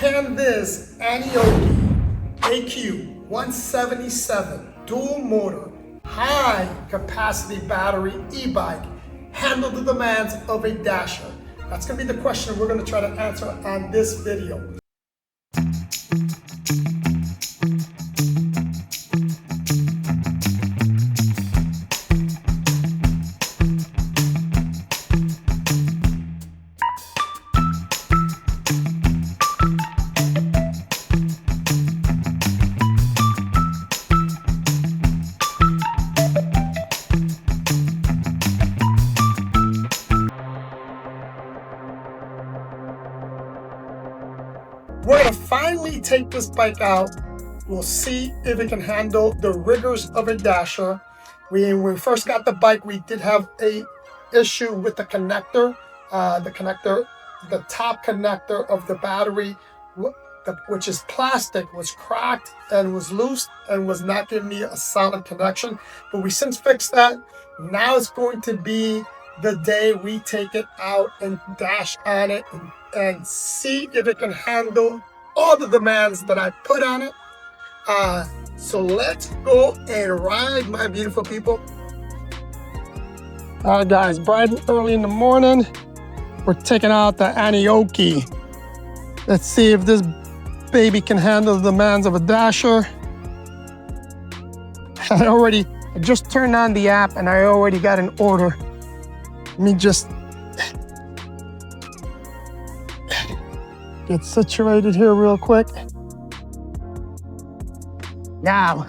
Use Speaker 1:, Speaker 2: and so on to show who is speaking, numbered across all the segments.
Speaker 1: Can this ANIOKI AQ-177 dual motor high capacity battery e-bike handle the demands of a dasher? That's gonna be the question we're gonna try to answer on this video. We're gonna finally take this bike out. We'll see if it can handle the rigors of a dasher. When we first got the bike, we did have a issue with the connector. The top connector of the battery, which is plastic, was cracked and was loose and was not giving me a solid connection. But we since fixed that. Now it's going to be the day we take it out and dash on it and see if it can handle all the demands that I put on it. So let's go and ride, my beautiful people. All right, guys, bright and early in the morning, we're taking out the ANIOKI. Let's see if this baby can handle the demands of a dasher. I just turned on the app and I already got an order. Let me just get situated here real quick. Now,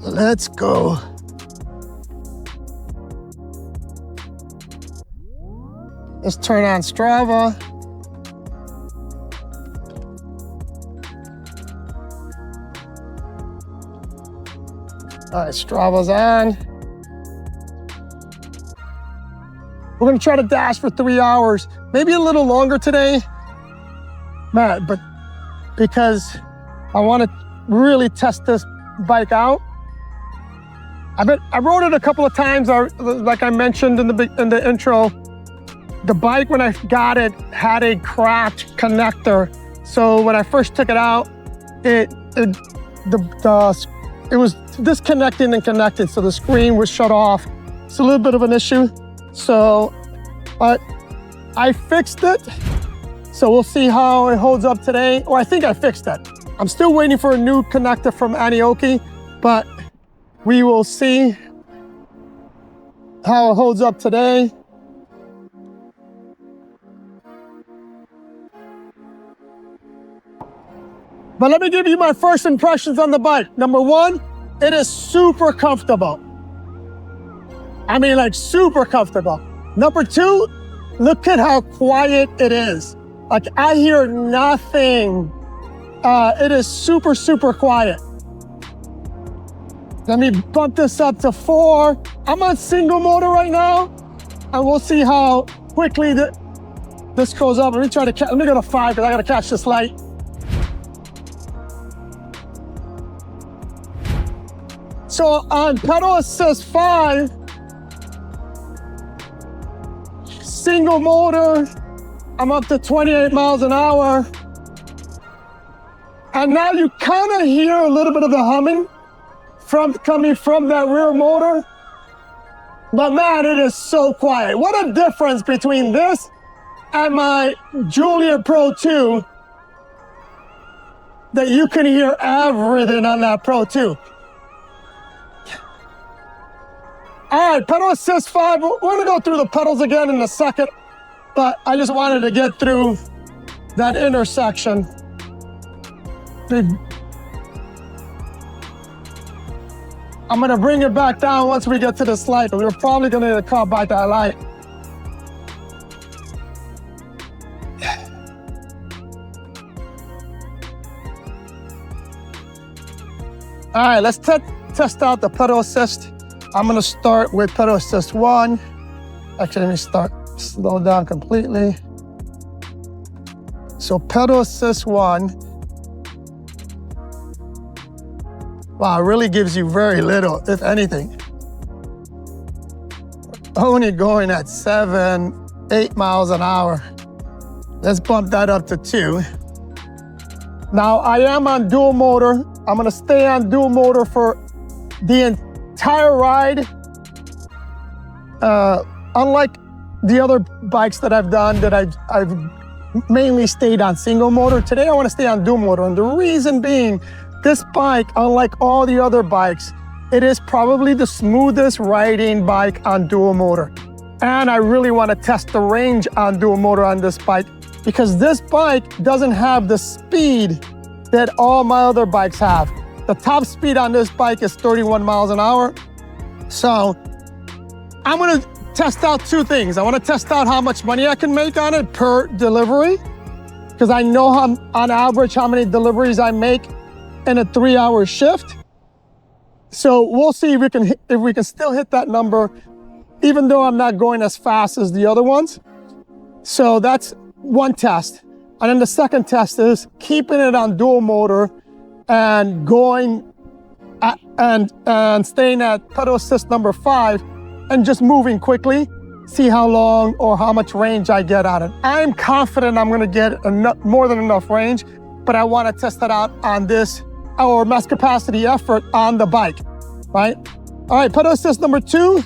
Speaker 1: let's go. Let's turn on Strava. All right, Strava's on. We're gonna try to dash for 3 hours, maybe a little longer today, Matt, but because I wanna really test this bike out. I rode it a couple of times, like I mentioned in the intro. The bike, when I got it, had a cracked connector. So when I first took it out, it was disconnected and connected, so the screen was shut off. It's a little bit of an issue. So, but I fixed it. So we'll see how it holds up today. Or I think I fixed it. I'm still waiting for a new connector from ANIOKI, but we will see how it holds up today. But let me give you my first impressions on the bike. Number one, it is super comfortable. I mean, like super comfortable. Number two, look at how quiet it is. Like I hear nothing. It is super, super quiet. Let me bump this up to 4. I'm on single motor right now, and we'll see how quickly this goes up. Let me go to 5 because I gotta catch this light. So on pedal assist 5, single motor, I'm up to 28 miles an hour. And now you kind of hear a little bit of the humming coming from that rear motor. But man, it is so quiet. What a difference between this and my Julia Pro 2, that you can hear everything on that Pro 2. All right, pedal assist 5. We're gonna go through the pedals again in a second, but I just wanted to get through that intersection. I'm gonna bring it back down once we get to this light, but we're probably gonna get caught by that light. All right, let's test out the pedal assist. I'm gonna start with pedal assist 1. Actually, let me slow down completely. So pedal assist 1. Wow, it really gives you very little, if anything. Only going at 7 8 miles an hour. Let's bump that up to 2. Now I am on dual motor. I'm gonna stay on dual motor for the entire ride. Unlike the other bikes that I've done that I've mainly stayed on single motor, today I wanna stay on dual motor. And the reason being, this bike, unlike all the other bikes, it is probably the smoothest riding bike on dual motor. And I really wanna test the range on dual motor on this bike because this bike doesn't have the speed that all my other bikes have. The top speed on this bike is 31 miles an hour. So I'm gonna test out 2 things. I wanna test out how much money I can make on it per delivery, because I know on average how many deliveries I make in a 3-hour shift. So we'll see if we can still hit that number, even though I'm not going as fast as the other ones. So that's one test. And then the second test is keeping it on dual motor and going and staying at pedal assist number 5 and just moving quickly, see how long or how much range I get on it. I'm confident I'm gonna get more than enough range, but I wanna test that out on this, our max capacity effort on the bike, right? All right, pedal assist number 2,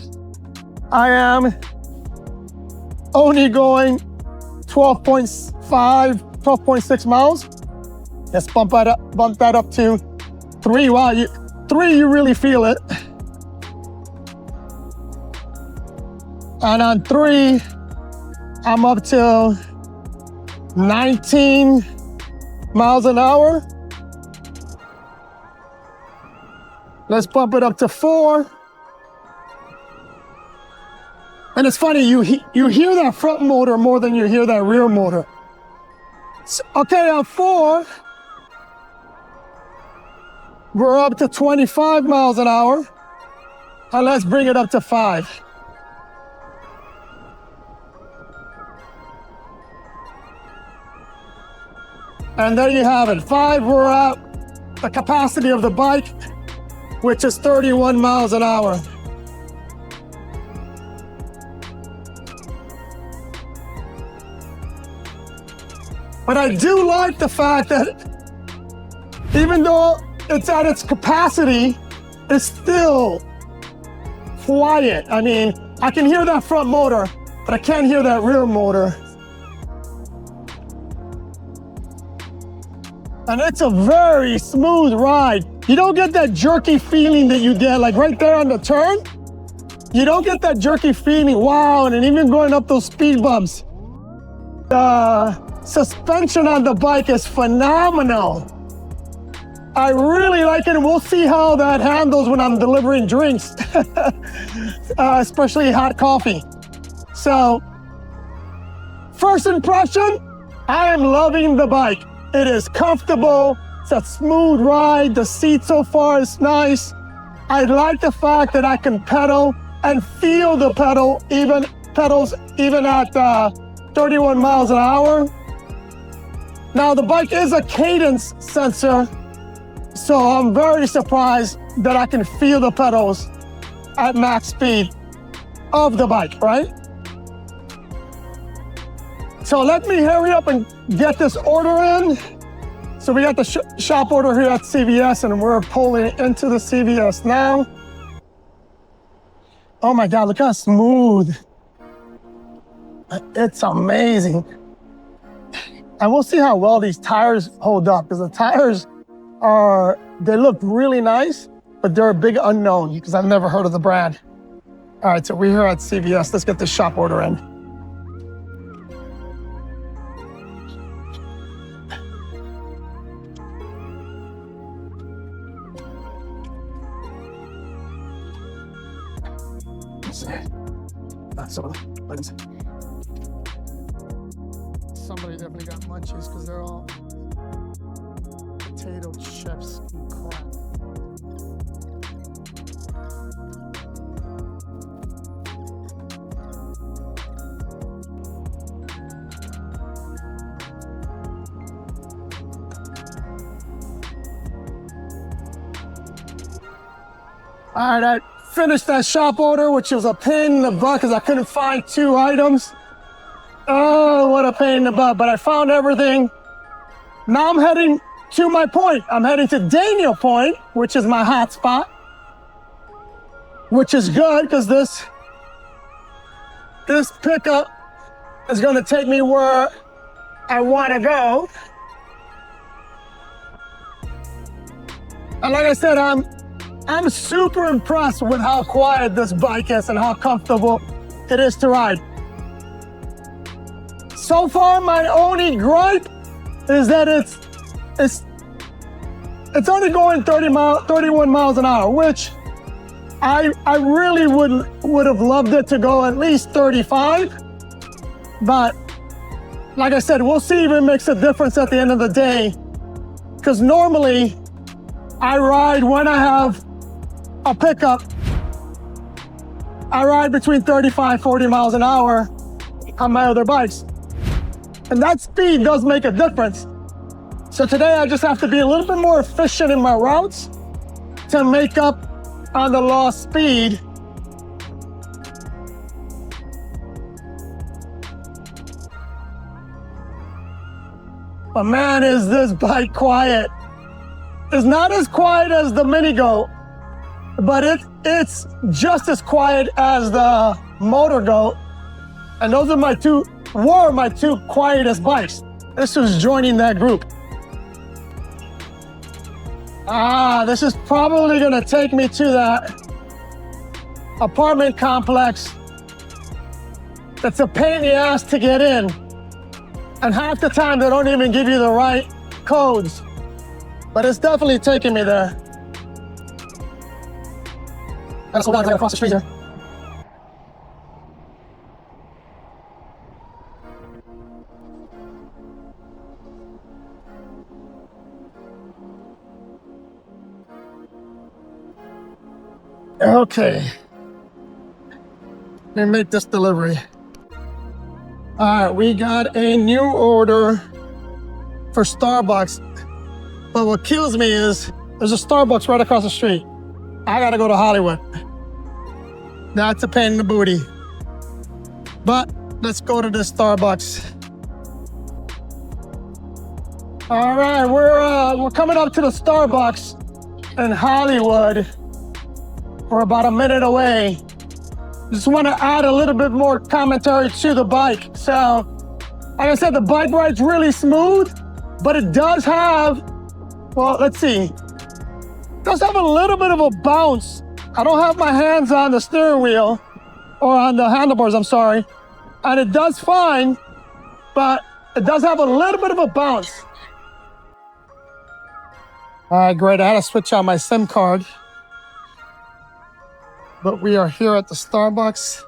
Speaker 1: I am only going 12.5, 12.6 miles. Let's bump that up to 3. Wow, 3, you really feel it. And on 3, I'm up to 19 miles an hour. Let's bump it up to 4. And it's funny, you hear that front motor more than you hear that rear motor. So, okay, on 4, we're up to 25 miles an hour. And let's bring it up to 5. And there you have it. 5, we're at the capacity of the bike, which is 31 miles an hour. But I do like the fact that even though it's at its capacity, it's still quiet. I mean, I can hear that front motor, but I can't hear that rear motor. And it's a very smooth ride. You don't get that jerky feeling that you get like right there on the turn. You don't get that jerky feeling, wow, and even going up those speed bumps. The suspension on the bike is phenomenal. I really like it, and we'll see how that handles when I'm delivering drinks, especially hot coffee. So, first impression, I am loving the bike. It is comfortable, it's a smooth ride, the seat so far is nice. I like the fact that I can pedal and feel the pedals even at 31 miles an hour. Now the bike is a cadence sensor, so I'm very surprised that I can feel the pedals at max speed of the bike, right? So let me hurry up and get this order in. So we got the shop order here at CVS, and we're pulling into the CVS now. Oh my God, look how smooth. It's amazing. And we'll see how well these tires hold up, because the tires they look really nice, but they're a big unknown because I've never heard of the brand. All right, so we're here at CVS. Let's get this shop order in. Somebody definitely got munchies because they're all potato chips and crap. All right, I finished that shop order, which was a pain in the butt because I couldn't find 2 items. Oh, what a pain in the butt, but I found everything. Now I'm heading to my point. I'm heading to Daniel Point, which is my hot spot, which is good because this pickup is going to take me where I want to go. And like I said, I'm super impressed with how quiet this bike is and how comfortable it is to ride. So far, my only gripe is that it's only going 31 miles an hour, which I really would have loved it to go at least 35. But like I said, we'll see if it makes a difference at the end of the day. Because normally I ride when I have a pickup, I ride between 35, 40 miles an hour on my other bikes. And that speed does make a difference. So today I just have to be a little bit more efficient in my routes to make up on the lost speed. But man, is this bike quiet. It's not as quiet as the Mini Goat, but it's just as quiet as the Motor Goat. And those are my two quietest bikes. This was joining that group. This is probably gonna take me to that apartment complex that's a pain in the ass to get in. And half the time they don't even give you the right codes. But it's definitely taking me there. Gotta slow down, I gotta cross the street here. Okay. Let me make this delivery. All right, we got a new order for Starbucks. But what kills me is there's a Starbucks right across the street. I gotta go to Hollywood. That's a pain in the booty. But let's go to this Starbucks. All right, we're coming up to the Starbucks in Hollywood. We're about a minute away. Just want to add a little bit more commentary to the bike. So, like I said, the bike ride's really smooth, but it does have, well, let's see. It does have a little bit of a bounce. I don't have my hands on the steering wheel, or on the handlebars, I'm sorry. And it does fine, but it does have a little bit of a bounce. All right, great. I had to switch out my SIM card. But we are here at the Starbucks.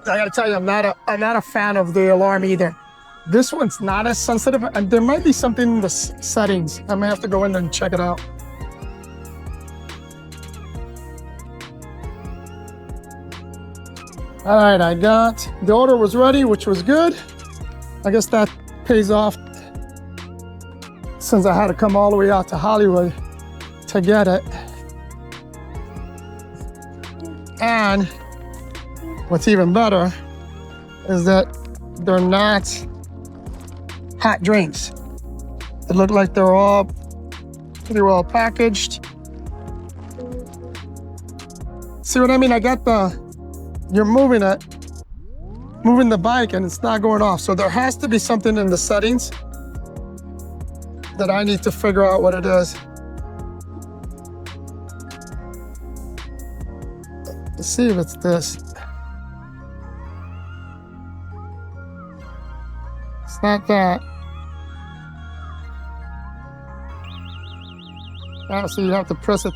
Speaker 1: I gotta tell you, I'm not a fan of the alarm either. This one's not as sensitive, and there might be something in the settings. I may have to go in there and check it out. All right, the order was ready, which was good. I guess that pays off since I had to come all the way out to Hollywood to get it. And what's even better is that they're not hot drinks. They look like they're all pretty well packaged. See what I mean? I got you're moving the bike and it's not going off. So there has to be something in the settings that I need to figure out what it is. Let's see if it's this. It's not that. Oh, so you have to press it.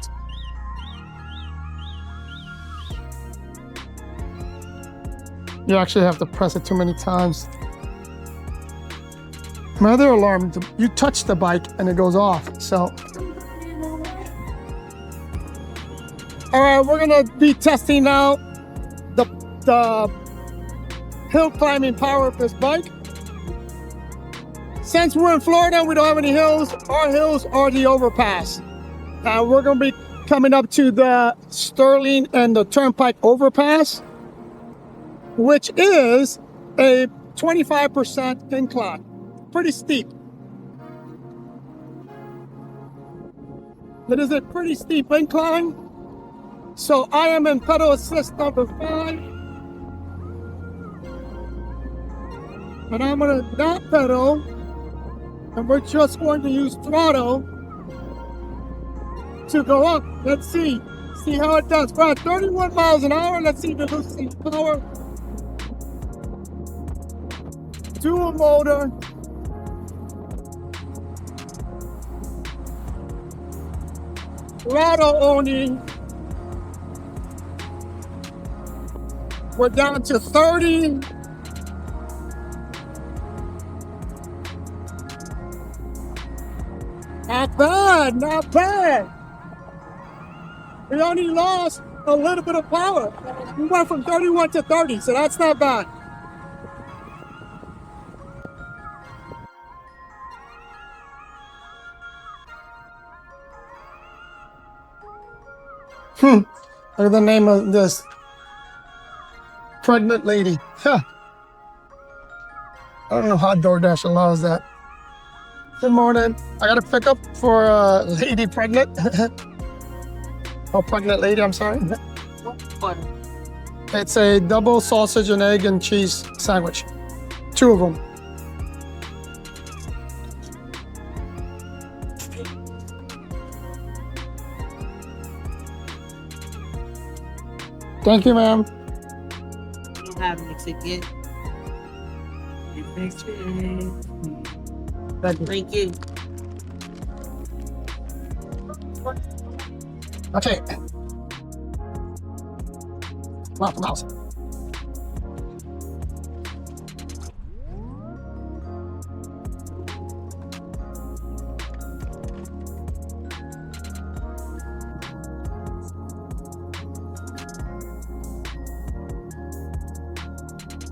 Speaker 1: You actually have to press it too many times. My other alarm, you touch the bike and it goes off, so. All right, we're gonna be testing out the hill climbing power of this bike. Since we're in Florida, we don't have any hills. Our hills are the overpass. We're gonna be coming up to the Sterling and the Turnpike overpass, which is a 25% incline. Pretty steep. It is a pretty steep incline. So I am in pedal assist number 5. And I'm gonna not pedal. And we're just going to use throttle to go up. Let's see how it does. We're at 31 miles an hour. Let's see if it loses power. Dual motor. Throttle only. We're down to 30. Not bad, not bad. We only lost a little bit of power. We went from 31 to 30, so that's not bad. Look at the name of this. Pregnant lady. Huh. I don't know how DoorDash allows that. Good morning. I got a pickup for a lady pregnant. Oh, pregnant lady, I'm sorry. It's a double sausage and egg and cheese sandwich. 2 of them. Thank you, ma'am.
Speaker 2: You have mixed it. Thank you.
Speaker 1: Okay. Mouse.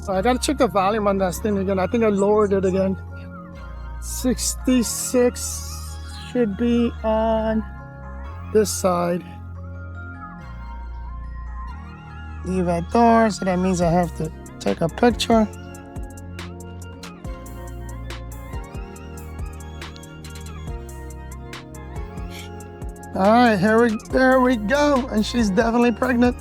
Speaker 1: I gotta check the volume on that thing again. I think I lowered it again. 66 should be on this side. Leave that door, so that means I have to take a picture. All right, there we go, and she's definitely pregnant.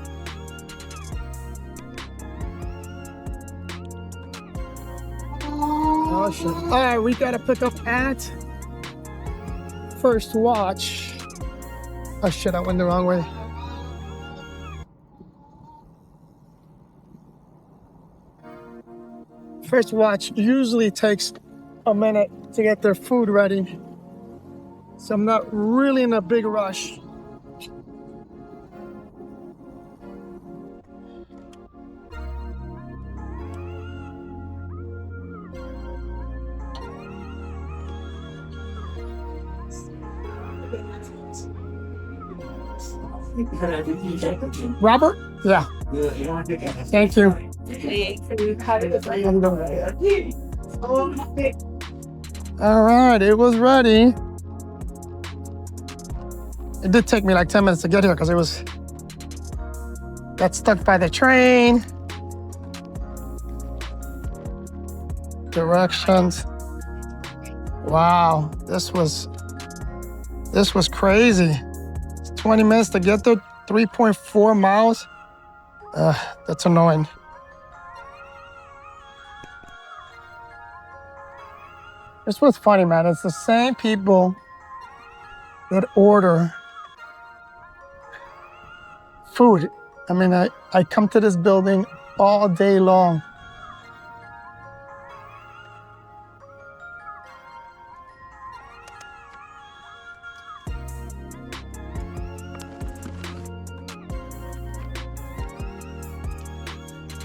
Speaker 1: Oh shit! All right, we gotta pick up at First Watch. Oh shit! I went the wrong way. First Watch usually takes a minute to get their food ready, so I'm not really in a big rush. Robert? Yeah. Thank you. All right, it was ready. It did take me like 10 minutes to get here because got stuck by the train. Directions. Wow, this was crazy. 20 minutes to get there, 3.4 miles. That's annoying. This was funny, man. It's the same people that order food. I mean, I come to this building all day long.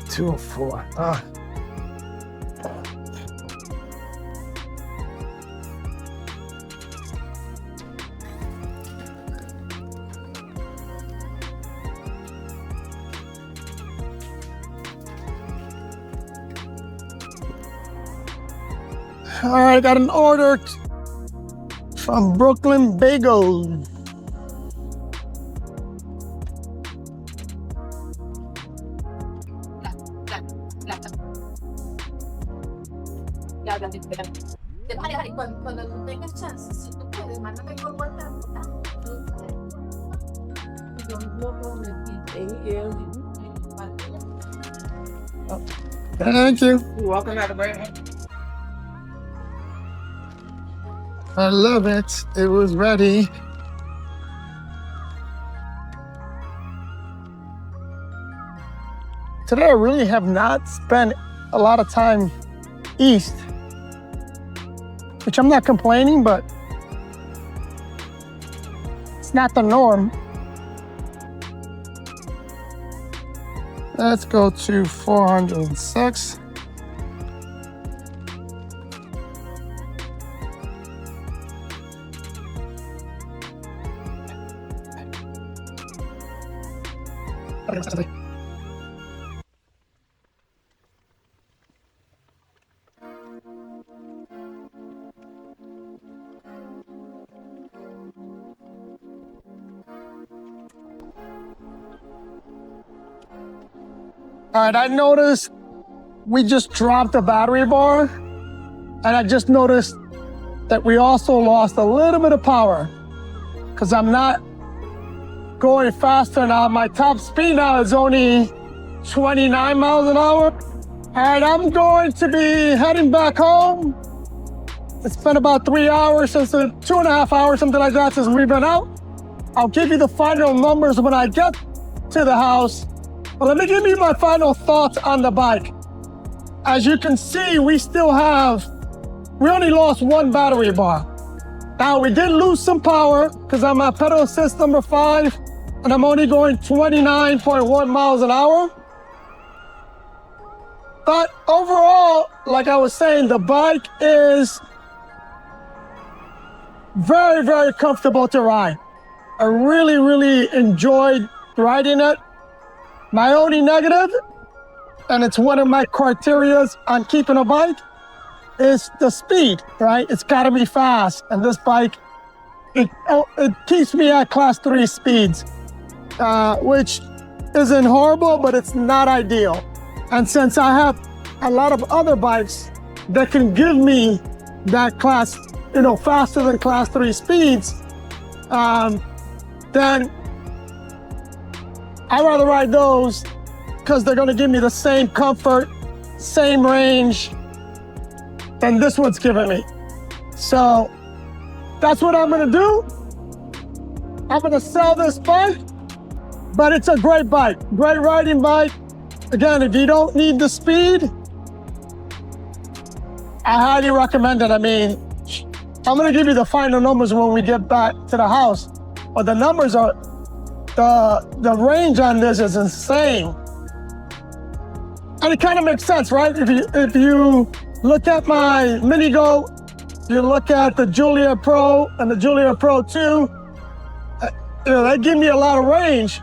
Speaker 1: Two or four. All right, I got an order from Brooklyn Bagel.
Speaker 3: Cuando tengas chance, si tú puedes, mándame por WhatsApp.
Speaker 1: Thank you.
Speaker 2: You're welcome, everybody.
Speaker 1: I love it. It was ready. Today I really have not spent a lot of time east, which I'm not complaining, but it's not the norm. Let's go to 406. All right, I noticed we just dropped the battery bar, and I just noticed that we also lost a little bit of power because I'm not going faster now. My top speed now is only 29 miles an hour. All right, I'm going to be heading back home. It's been about 3 hours since, 2.5 hours, something like that, since we've been out. I'll give you the final numbers when I get to the house. But let me give you my final thoughts on the bike. As you can see, we only lost one battery bar. Now, we did lose some power because I'm at pedal assist number 5, and I'm only going 29.1 miles an hour. But overall, like I was saying, the bike is very, very comfortable to ride. I really, really enjoyed riding it. My only negative, and it's one of my criterias on keeping a bike, is the speed, right? It's gotta be fast. And this bike, it keeps me at class 3 speeds, which isn't horrible, but it's not ideal. And since I have a lot of other bikes that can give me that class, faster than class 3 speeds, then I'd rather ride those because they're gonna give me the same comfort, same range than this one's giving me. So that's what I'm gonna do. I'm gonna sell this bike, but it's a great bike, great riding bike. Again, if you don't need the speed, I highly recommend it. I mean, I'm gonna give you the final numbers when we get back to the house, but the numbers are, the range on this is insane. And it kind of makes sense, right? If you look at my Mini Go, you look at the Giulia Pro and the Giulia Pro 2, they give me a lot of range.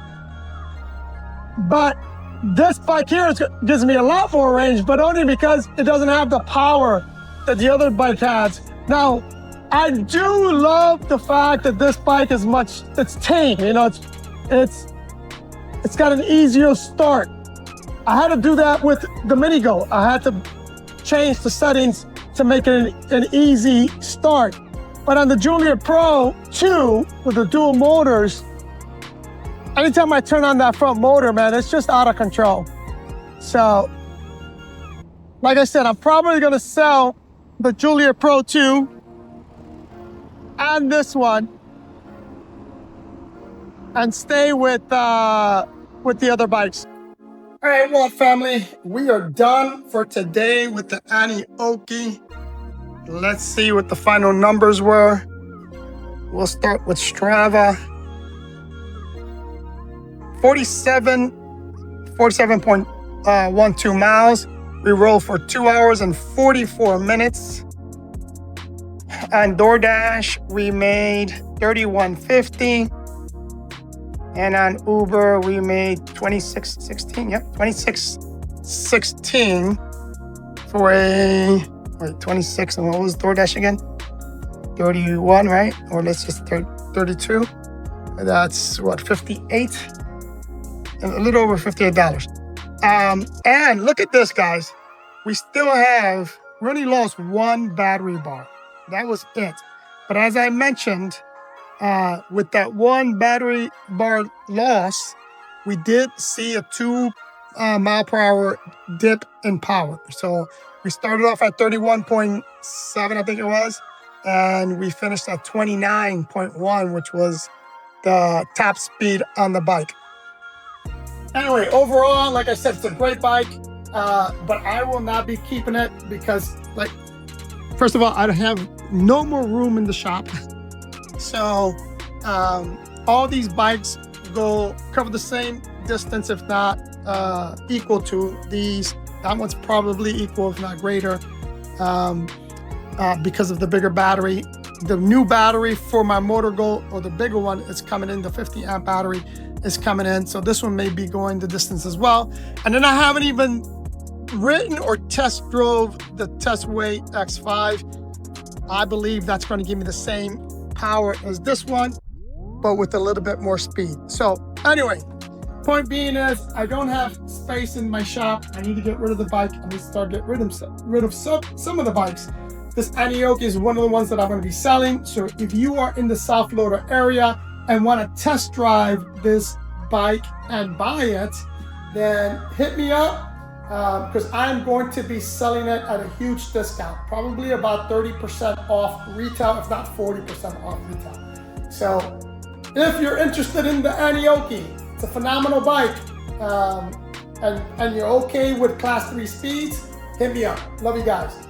Speaker 1: But this bike here gives me a lot more range, but only because it doesn't have the power that the other bike has. Now, I do love the fact that this bike is it's tame, it's got an easier start. I had to do that with the Mini Go. I had to change the settings to make it an easy start. But on the Giulia Pro 2 with the dual motors, anytime I turn on that front motor, man, it's just out of control. So, like I said, I'm probably gonna sell the Giulia Pro 2 and this one and stay with the other bikes. All right, well, family, we are done for today with the ANIOKI. Let's see what the final numbers were. We'll start with Strava. 47.12 miles. We rolled for 2 hours and 44 minutes. On DoorDash, we made $31.50. And on Uber, we made $26.16. Yep, $26.16 for a, 26, and what was DoorDash again? 31, right? Or let's just 32. That's what, 58? A little over $58. And look at this, guys. We still have we only lost one battery bar. That was it. But as I mentioned, with that one battery bar loss, we did see a 2 mile per hour dip in power. So we started off at 31.7, I think it was, and we finished at 29.1, which was the top speed on the bike. Anyway, overall, like I said, it's a great bike, but I will not be keeping it because, like, first of all, I have no more room in the shop. So all these bikes cover the same distance, if not equal to these. That one's probably equal, if not greater, because of the bigger battery. The new battery for my Motor Go, or the bigger one, is coming in. The 50 amp battery is coming in. So this one may be going the distance as well. And then I haven't even ridden or test drove the Testway X5. I believe that's going to give me the same power as this one, but with a little bit more speed. So anyway, point being is I don't have space in my shop. I need to get rid of the bike. I need to start getting rid of some of the bikes. This ANIOKI is one of the ones that I'm going to be selling. So if you are in the South Florida area and want to test drive this bike and buy it, then hit me up, because I'm going to be selling it at a huge discount, probably about 30% off retail, if not 40% off retail. So if you're interested in the ANIOKI, it's a phenomenal bike, and you're okay with class 3 speeds, hit me up. Love you guys.